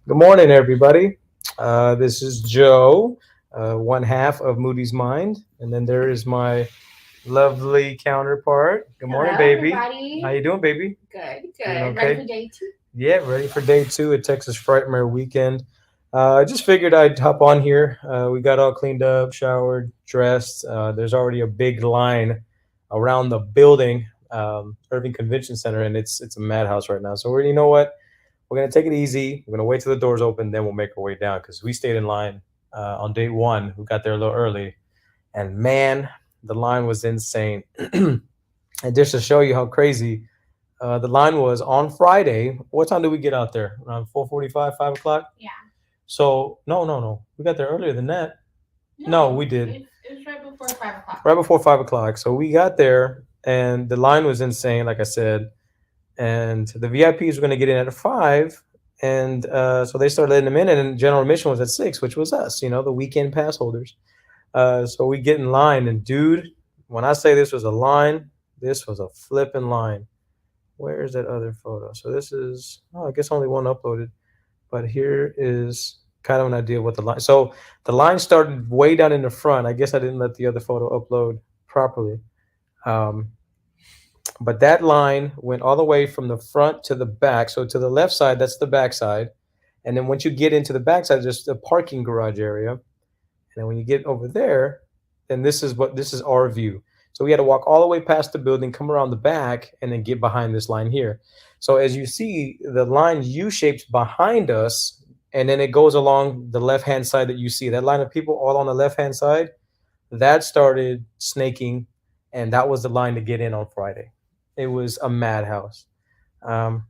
Good morning, everybody. This is Joe, one half of Moody's Mind, and then there is my lovely counterpart. Good morning, Hello, baby. How everybody. you doing, baby? Good, Doing good. Ready okay? for day two? Yeah, ready for day two at Texas Frightmare Weekend. I just figured I'd hop on here. We got all cleaned up, showered, dressed. There's already a big line around the building, Irving Convention Center, and it's a madhouse right now. So you know what? We're gonna take it easy. We're gonna wait till the doors open, then we'll make our way down because we stayed in line on day one. We got there a little early, and man, the line was insane. And just to show you how crazy the line was on Friday. What time did we get out there? Around 4:45, 5 o'clock. Yeah. So no. We got there earlier than that. No, No, we did it was right before 5 o'clock. right before 5 o'clock. So we got there, and the line was insane. Like I said, and the VIPs were going to get in at 5, and so they started letting them in, and general admission was at 6, which was us, the weekend pass holders. So we get in line, and dude, when I say this was a line, this was a flipping line. Where is that other photo? So this is, I guess only one uploaded, but here is kind of an idea of what the line. So the line started way down in the front. I guess I didn't let the other photo upload properly. Um, but that line went all the way from the front to the back. So to the left side, that's the back side. And then once you get into the back side, there's the parking garage area. And then when you get over there, then this is our view. So we had to walk all the way past the building, come around the back, and then get behind this line here. So as you see, the line U-shapes behind us, and then it goes along the left-hand side that you see. That line of people all on the left-hand side, that started snaking, and that was the line to get in on Friday. It was a madhouse. Um,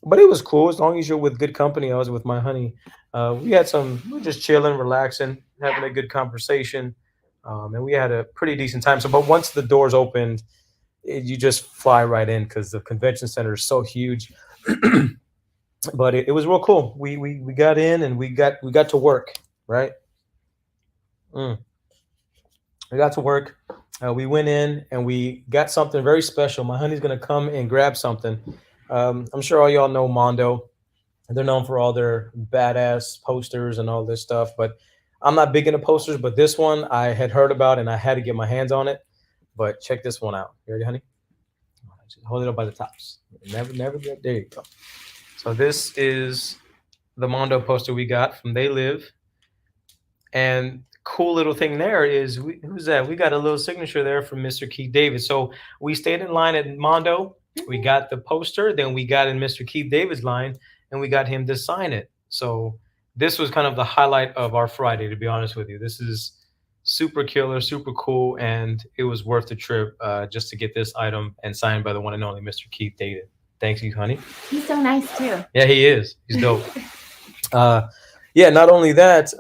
but it was cool as long as you're with good company. I was with my honey. We were just chilling, relaxing, having Yeah. a good conversation, and we had a pretty decent time. So, but once the doors opened, you just fly right in because the convention center is so huge. But it was real cool. We got in and we got to work, right? Mm. We got to work. We went in and we got something very special. My honey's gonna come and grab something. I'm sure all y'all know Mondo. They're known for all their badass posters and all this stuff, but I'm not big into posters. But this one I had heard about and I had to get my hands on it. But check this one out. You ready, honey? Just hold it up by the tops. Never get. There you go. So this is the Mondo poster we got from They Live. And cool little thing there is who's that? We got a little signature there from Mr. Keith David. So we stayed in line at Mondo. We got the poster, then we got in Mr. Keith David's line, and we got him to sign it. So this was kind of the highlight of our Friday, to be honest with you. This is super killer, super cool, and it was worth the trip just to get this item and signed by the one and only Mr. Keith David. Thanks you, honey. He's so nice too. Yeah, he is. He's dope. uh, yeah, not only that,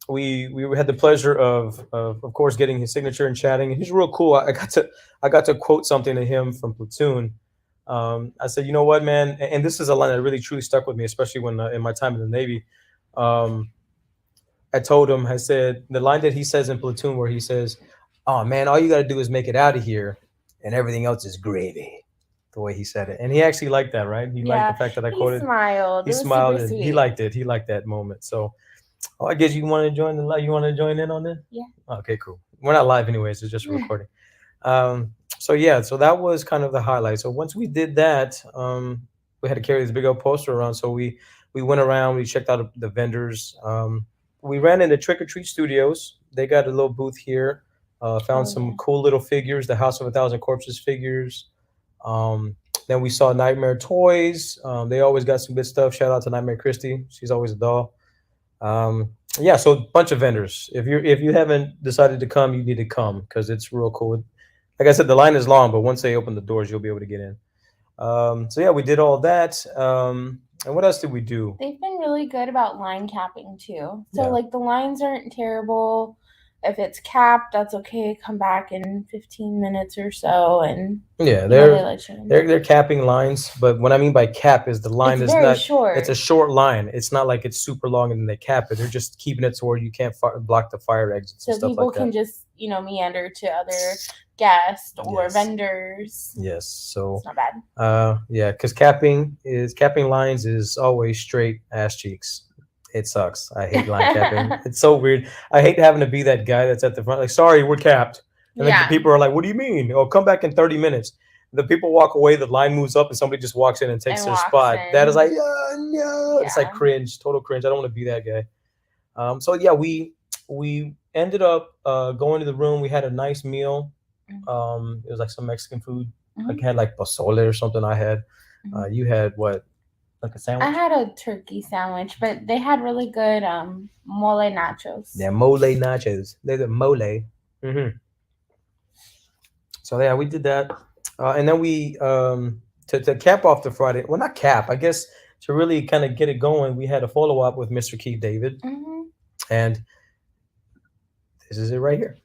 we had the pleasure of course getting his signature and chatting. And he's real cool. I got to quote something to him from Platoon. I said, you know what, man, and this is a line that really truly stuck with me, especially when in my time in the Navy. Um, I told him, I said the line that he says in Platoon where he says, "Oh man, all you got to do is make it out of here, and everything else is gravy." The way he said it, and he actually liked that, right? He liked the Yeah, fact that I he quoted. smiled. He It was smiled super and he sweet. liked it. He liked that moment. So oh, I guess you want to join the you want to join in on this? Yeah. Okay, cool. We're not live anyways. It's just a recording. So yeah, so that was kind of the highlight. So once we did that, we had to carry this big old poster around. So we went around. We checked out the vendors. We ran into Trick or Treat Studios. They got a little booth here. Found Oh some yeah. cool little figures, the House of a Thousand Corpses figures. Um, then we saw Nightmare Toys. They always got some good stuff. Shout out to Nightmare Christie. She's always a doll. Yeah, so a bunch of vendors. If you haven't decided to come, you need to come because it's real cool. Like I said, the line is long, but once they open the doors, you'll be able to get in. So yeah, we did all that. And what else did we do? They've been really good about line capping too. So Yeah, like the lines aren't terrible. If it's capped, that's okay. Come back in 15 minutes or so, and yeah, they let you in. they're capping lines, but what I mean by cap is the line It's is very not. It's short, a short line. It's not like it's super long and then they cap it. They're just keeping it to where you can't block the fire exits and so stuff people like can that. just meander to other guests or Yes. vendors. Yes. So It's not bad. yeah, because capping lines is always straight ass cheeks. It sucks. I hate line capping. It's so weird. I hate having to be that guy that's at the front, like, sorry, we're capped. And then the Yeah. people are like, what do you mean? Oh, come back in 30 minutes. The people walk away, the line moves up, and somebody just walks in and takes And their walks spot. That is in. like, no. It's like Yeah. cringe, total cringe. I don't want to be that guy. So yeah, we ended up going to the room. We had a nice meal. It was like some Mexican food. Like Mhm. had like pozole or something. I had. Mhm. You had what? Like a sandwich? I had a turkey sandwich, but they had really good mole nachos. Yeah, mole nachos. They're the mole. So yeah, we did that, and then we to cap off the Friday. Well, not cap. I guess to really kind of get it going, we had a follow up with Mr. Keith David, Mm-hmm. and this is it right here.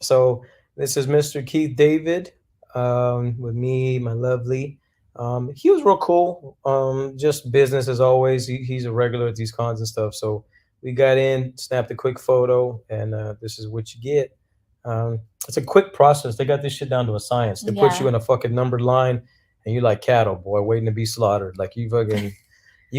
So this is Mr. Keith David with me, my lovely. He was real cool. Just business as always. He's a regular at these cons and stuff. So we got in, snapped a quick photo, and this is what you get. It's a quick process. They got this shit down to a science. They put you Yeah. in a fucking numbered line, and you like cattle, boy, waiting to be slaughtered. Like you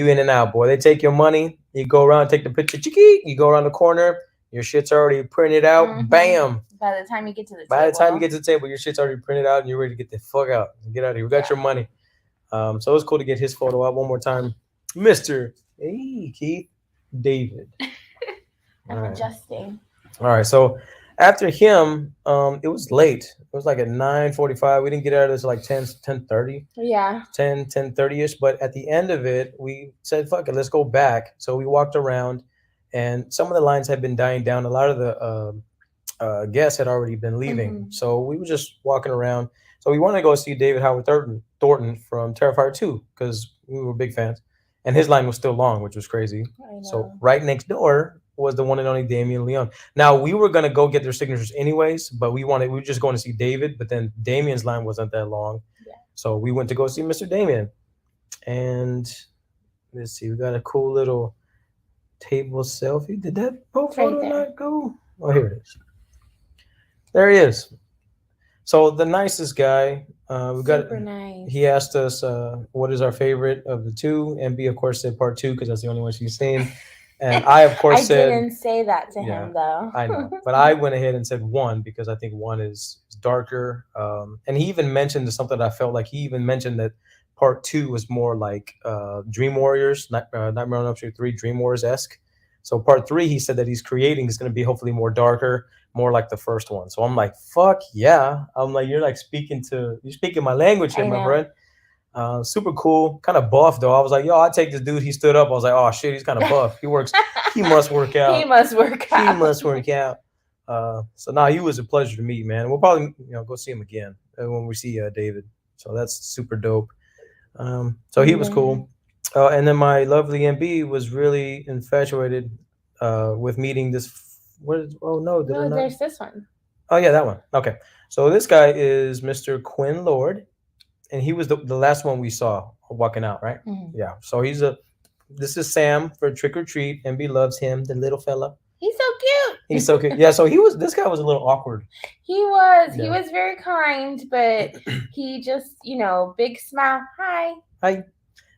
in and out, boy. They take your money. You go around, take the picture. Chiki. You go around the corner. Your shit's already printed out. Mhm. Bam. By the time you get to the By the time you table. get to the table, your shit's already printed out, and you're ready to get the fuck out. Get out of here. We got Yeah. your money. So it was cool to get his photo out one more time, Mister Keith David. I'm All right. adjusting. All right. So after him, it was late. It was like at 9:45. We didn't get out of this like 10:30. Yeah. 10:30ish. But at the end of it, we said, fuck it, let's go back. So we walked around, and some of the lines had been dying down. A lot of the guests had already been leaving. Mhm. So we were just walking around. So we wanted to go see David Howard Thornton from Terrifier 2 because we were big fans. And his line was still long, which was crazy. I So know. right next door was the one and only Damien Leon. Now we were gonna go get their signatures anyways, but we were just going to see David, but then Damien's line wasn't that long. Yeah. So we went to go see Mr. Damien. And let's see, we got a cool little table selfie. Did that Right photo there. not go? Oh, here it is. There he is. So the nicest guy. We got. Super nice. He asked us what is our favorite of the two. MB of course said part two because that's the only one she's seen. And I of course I said didn't say that to yeah, him though. I know, but I went ahead and said one because I think one is darker. And he even mentioned something that I felt like he even mentioned that part two was more like Dream Warriors, Nightmare on Elm Street 3, Dream Warriors esque. So part three, he said that he's creating is going to be hopefully more darker, more like the first one. So I'm like, fuck yeah! I'm like, you're speaking my language here, I my know. friend. Super cool, kind of buff though. I was like, yo, I'll take this dude. He stood up. I was like, oh shit, he's kind of buff. He works. He must work out. He must work He out. must work out. So now he was a pleasure to meet, man. We'll probably go see him again when we see David. So that's super dope. So he was cool. And then my lovely MB was really infatuated with meeting this. What is? Oh no, did I No, not? there's this one. Oh yeah, that one. Okay, so this guy is Mr. Quinn Lord, and he was the last one we saw walking out, right? Mhm. Yeah. So this is Sam for Trick or Treat. MB loves him, the little fella. He's so cute. He's so cute. Yeah. So this guy was a little awkward. He was. He Yeah. was very kind, but he just, big smile. Hi. Hi.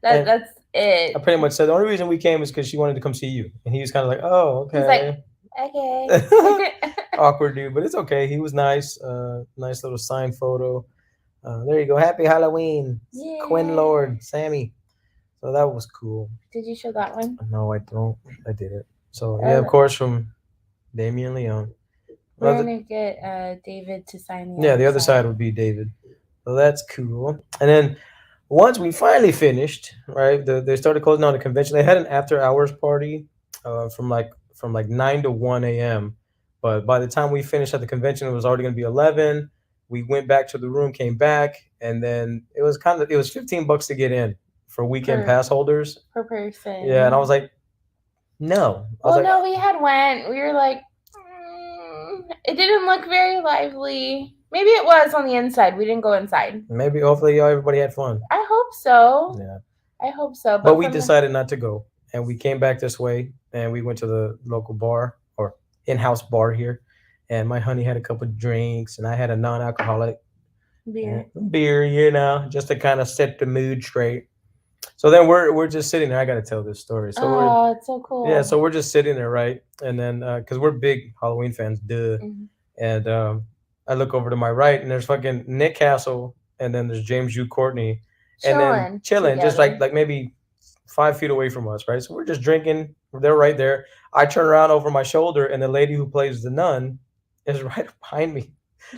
That's it. I pretty much said the only reason we came is because she wanted to come see you, and he was kind of like, "Oh, okay." He's like, okay. Awkward dude, but it's okay. He was nice. Nice little signed photo. There you go. Happy Halloween, Yeah. Quinn Lord, Sammy. So that was cool. Did you show that one? No, I don't. I did it. So yeah, of course from Damien Leon. We're gonna get David to sign the Yeah, the other side would be David. So that's cool. And then once we finally finished, right? They started closing down the convention. They had an after hours party from like 9 to 1 a.m. But by the time we finished at the convention, it was already going to be 11. We went back to the room, came back, and then it was $15 to get in for weekend pass holders per person. Yeah, and I was like, no. No, we had went. We were like, it didn't look very lively. Maybe it was on the inside. We didn't go inside. Maybe hopefully everybody had fun. I hope so. Yeah. I hope so. But we decided not to go, and we came back this way, and we went to the local bar or in-house bar here, and my honey had a couple of drinks, and I had a non-alcoholic Beer. beer, just to kind of set the mood straight. So then we're just sitting there. I got to tell this story. So we're Oh, it's so yeah, cool. so we're just sitting there, right? And then because we're big Halloween fans, duh. Mhm. And I look over to my right, and there's fucking Nick Castle, and then there's James Hugh Courtney, and then Chilling chilling, just together. like maybe 5 feet away from us, right? So we're just drinking. They're right there. I turn around over my shoulder, and the lady who plays the nun is right behind me.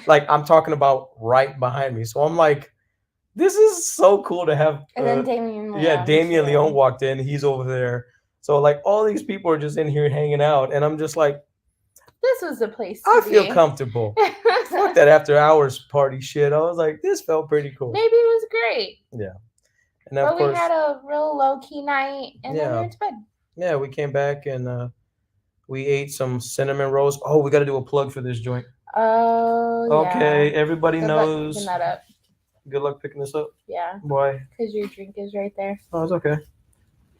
Like I'm talking about right behind me. So I'm like, this is so cool to have. And then Damien Yeah, Leon. Damien Leon Chilling. walked in. He's over there. So like all these people are just in here hanging out, and I'm just like, This was the place to I feel be. comfortable. Fuck that after hours party shit. I was like, this felt pretty cool. Maybe it was great. Yeah. And of But we course, had a real low key night and then we yeah, went to bed. yeah, we came back and we ate some cinnamon rolls. Oh, we got to do a plug for this joint. Oh, Okay, yeah. everybody Good luck knows. picking that up. Good luck picking this up. Yeah. Why? Because your drink is right there. Oh, it's okay.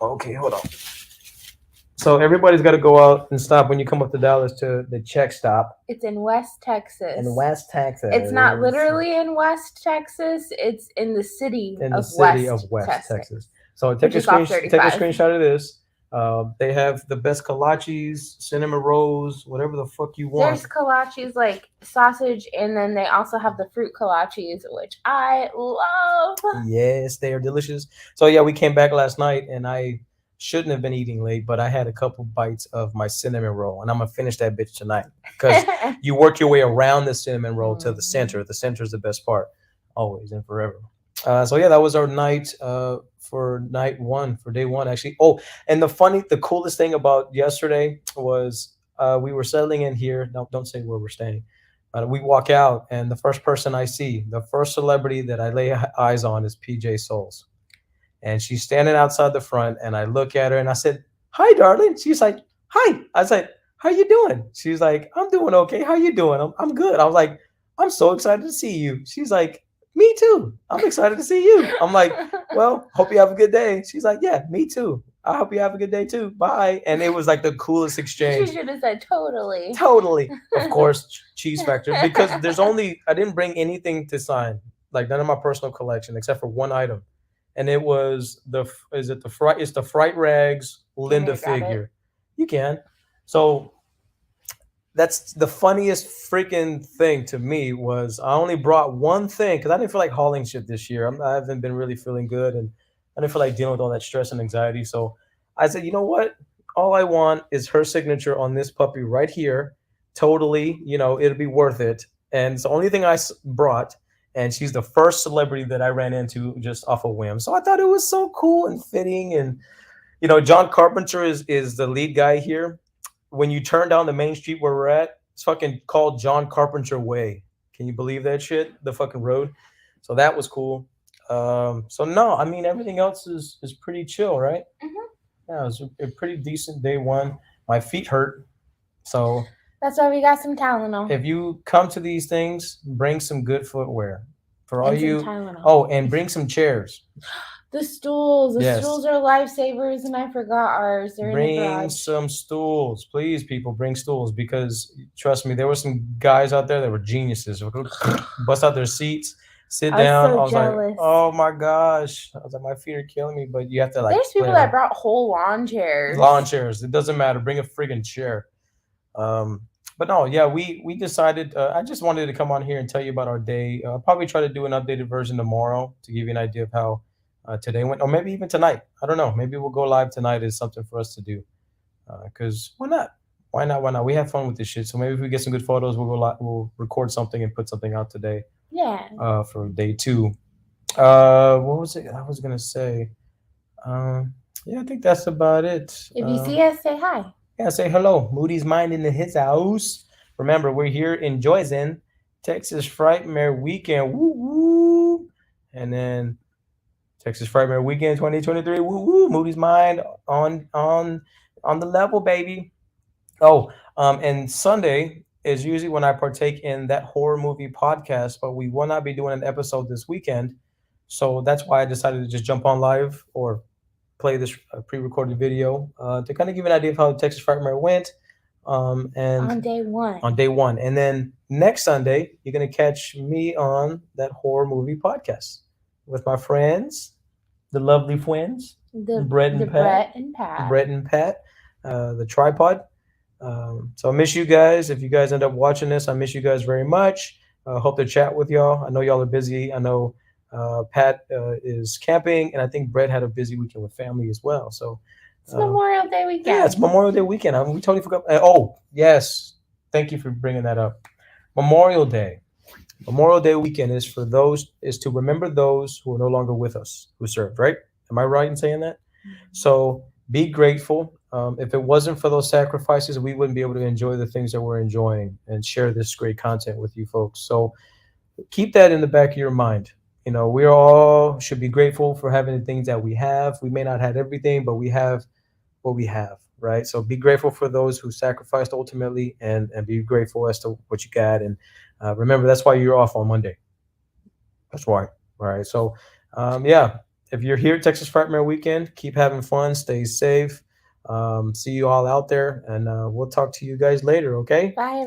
Okay, hold on. So everybody's got to go out and stop when you come up to Dallas to the check stop It's in West Texas. in West Texas. It's not literally in West Texas. It's in the city in the of city West of West Texas. Texas. So Which take a is off take a 35. screenshot of this. They have the best kolaches, cinnamon rolls, whatever the fuck you want. There's kolaches like sausage, and then they also have the fruit kolaches, which I love. Yes, they are delicious. So yeah, we came back last night, and I shouldn't have been eating late, but I had a couple bites of my cinnamon roll, and I'm gonna finish that bitch tonight because you work your way around the cinnamon roll to the center. The center is the best part, always and forever. So yeah, that was our night for night one, for day one actually. Oh, and the coolest thing about yesterday was we were settling in here. No, don't say where we're staying. We walk out, and the first person I see, the first celebrity that I lay eyes on is PJ Souls, and she's standing outside the front, and I look at her and I said, "Hi, darling." She's like, "Hi." I was like, "How you doing?" She's like, "I'm doing okay. How you doing?" I'm good. I was like, "I'm so excited to see you." She's like, "Me too. I'm excited to see you." I'm like, "Well, hope you have a good day." She's like, "Yeah, me too. I hope you have a good day too. Bye." And it was like the coolest She exchange. should have said totally. Totally. Of course, cheese factor. Because I didn't bring anything to sign, like none of my personal collection except for one item. And it was it's the Fright Rags Want me Linda to grab it? figure. You can. So that's the funniest freaking thing to me was I only brought one thing because I didn't feel like hauling shit this year. I haven't been really feeling good, and I didn't feel like dealing with all that stress and anxiety. So I said, you know what? All I want is her signature on this puppy right here. Totally, it'll be worth it. And it's the only thing brought. And she's the first celebrity that I ran into just off a whim. So I thought it was so cool and fitting. And John Carpenter is the lead guy here. When you turn down the main street where we're at, it's fucking called John Carpenter Way. Can you believe that shit? The fucking road. So that was cool. So no, I mean everything else is pretty chill, right? Mhm. Yeah, it was a pretty decent day one. My feet hurt, so That's why we got some Tylenol. if you come to these things, bring some good footwear for all And some you. Tylenol. Oh, and bring some chairs. The stools. The Yes. stools are lifesavers, and I forgot ours. They're in the Bring garage. some stools, please, people. Bring stools because trust me, there were some guys out there that were geniuses. Bust out their seats, sit I was down. so I was jealous. like, oh my gosh. I was like, my feet are killing me. But you have to like. There's people that brought whole lawn chairs. Lawn chairs. It doesn't matter. Bring a friggin' chair. But no, yeah, we decided. I just wanted to come on here and tell you about our day. I'll probably try to do an updated version tomorrow to give you an idea of how today went, or maybe even tonight. I don't know. Maybe we'll go live tonight is something for us to do. Because why not? Why not? Why not? We have fun with this shit. So maybe if we get some good photos, we'll go live, we'll record something and put something out today. Yeah. For day two. What was it? I was gonna say. Yeah, I think that's about it. If you see us, say hi. Yeah, say hello. Moody's Mind in his house. Remember, we're here in Joyzen, Texas Frightmare Weekend. Woo woo. And then Texas Frightmare Weekend 2023. Woo woo. Moody's Mind on the level, baby. Oh, and Sunday is usually when I partake in that horror movie podcast, but we will not be doing an episode this weekend. So that's why I decided to just jump on live or play this pre-recorded video to kind of give an idea of how Texas Frightmare went. And On day one. on day one. And then next Sunday, you're going to catch me on that horror movie podcast with my friends, the lovely friends, Brett The and Pat. Brett and Pat. Brett and Pat, the tripod. So I miss you guys. If you guys end up watching this, I miss you guys very much. Hope to chat with y'all. I know y'all are busy. I know Pat is camping, and I think Brett had a busy weekend with family as well. So It's Memorial Day weekend. yeah, it's Memorial Day weekend. We totally forgot. Oh, yes. Thank you for bringing that up. Memorial Day. Memorial Day weekend is for those is to remember those who are no longer with us who served. Right? Am I right in saying that? So be grateful. If it wasn't for those sacrifices, we wouldn't be able to enjoy the things that we're enjoying and share this great content with you folks. So keep that in the back of your mind. We all should be grateful for having the things that we have. We may not have everything, but we have what we have, right? So be grateful for those who sacrificed ultimately, and be grateful as to what you got. And remember, that's why you're off on Monday. That's why. All right. So, yeah, if you're here at Texas Frightmare Weekend, keep having fun, stay safe. See you all out there, and we'll talk to you guys later, okay? Bye,